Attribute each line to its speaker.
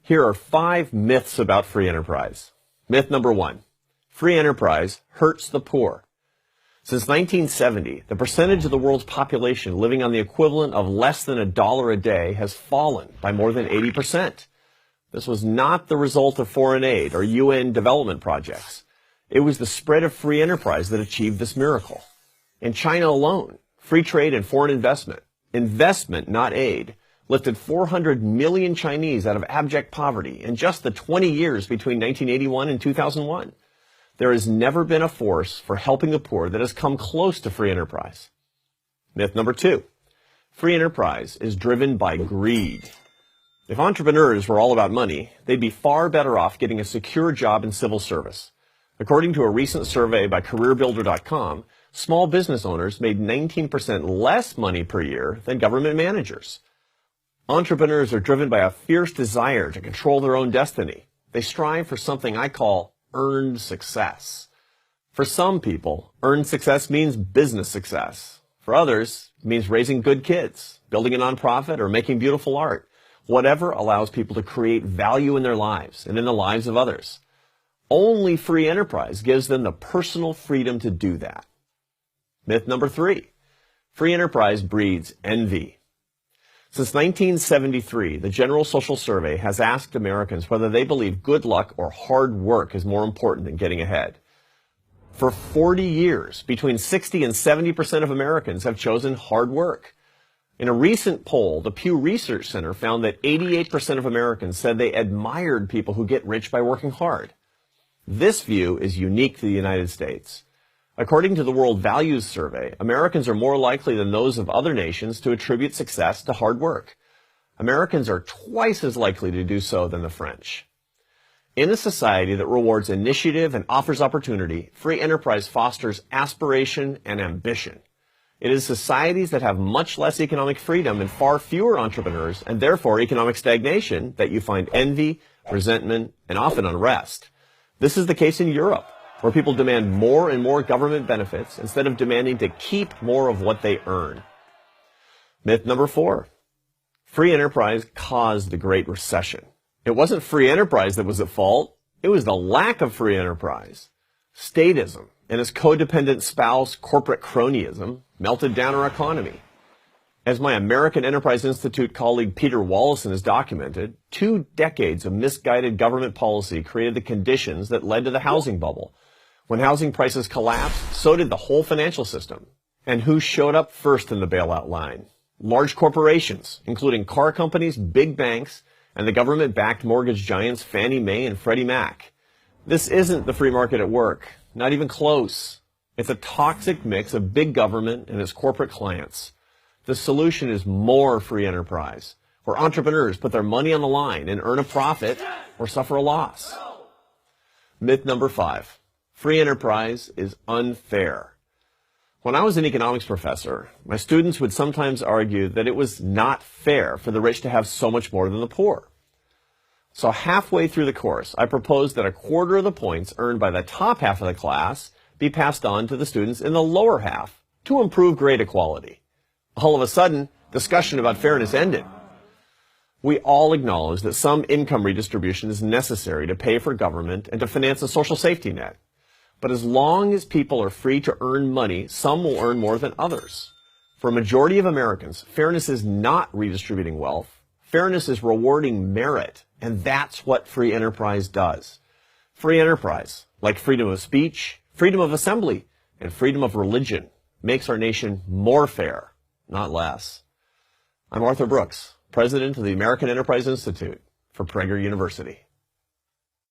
Speaker 1: Here are 5 myths about free enterprise. Myth number 1. Free enterprise hurts the poor. Since 1970, the percentage of the world's population living on the equivalent of less than $1 a day has fallen by more than 80%. This was not the result of foreign aid or UN development projects. It was the spread of free enterprise that achieved this miracle. In China alone, free trade and foreign investment, not aid, lifted 400 million Chinese out of abject poverty in just the 20 years between 1981 and 2001. There has never been a force for helping the poor that has come close to free enterprise. Myth number 2. Free enterprise is driven by greed. If entrepreneurs were all about money, they'd be far better off getting a secure job in civil service. According to a recent survey by CareerBuilder.com, small business owners made 19% less money per year than government managers. Entrepreneurs are driven by a fierce desire to control their own destiny. They strive for something I call earned success. For some people, earned success means business success. For others, it means raising good kids, building a nonprofit, or making beautiful art. Whatever allows people to create value in their lives and in the lives of others. Only free enterprise gives them the personal freedom to do that. Myth number 3. Free enterprise breeds envy. Since 1973, the General Social Survey has asked Americans whether they believe good luck or hard work is more important than getting ahead. For 40 years, between 60 and 70% of Americans have chosen hard work. In a recent poll, the Pew Research Center found that 88% of Americans said they admired people who get rich by working hard. This view is unique to the United States. According to the World Values Survey, Americans are more likely than those of other nations to attribute success to hard work. Americans are twice as likely to do so than the French. In a society that rewards initiative and offers opportunity, free enterprise fosters aspiration and ambition. It is societies that have much less economic freedom and far fewer entrepreneurs, and therefore economic stagnation, that you find envy, resentment, and often unrest. This is the case in Europe, where people demand more and more government benefits instead of demanding to keep more of what they earn. Myth number 4. Free enterprise caused the Great Recession. It wasn't free enterprise that was at fault. It was the lack of free enterprise. Statism and its codependent spouse, corporate cronyism, melted down our economy. As my American Enterprise Institute colleague Peter Wallison has documented, 2 decades of misguided government policy created the conditions that led to the housing bubble. When housing prices collapsed, so did the whole financial system. And who showed up first in the bailout line? Large corporations, including car companies, big banks, and the government-backed mortgage giants Fannie Mae and Freddie Mac. This isn't the free market at work, not even close. It's a toxic mix of big government and its corporate clients. The solution is more free enterprise, where entrepreneurs put their money on the line and earn a profit or suffer a loss. Myth number 5. Free enterprise is unfair. When I was an economics professor, my students would sometimes argue that it was not fair for the rich to have so much more than the poor. So halfway through the course, I proposed that a quarter of the points earned by the top half of the class be passed on to the students in the lower half to improve grade equality. All of a sudden, discussion about fairness ended. We all acknowledge that some income redistribution is necessary to pay for government and to finance a social safety net. But as long as people are free to earn money, some will earn more than others. For a majority of Americans, fairness is not redistributing wealth. Fairness is rewarding merit, and that's what free enterprise does. Free enterprise, like freedom of speech, freedom of assembly, and freedom of religion, makes our nation more fair, not less. I'm Arthur Brooks, president of the American Enterprise Institute for Prager University.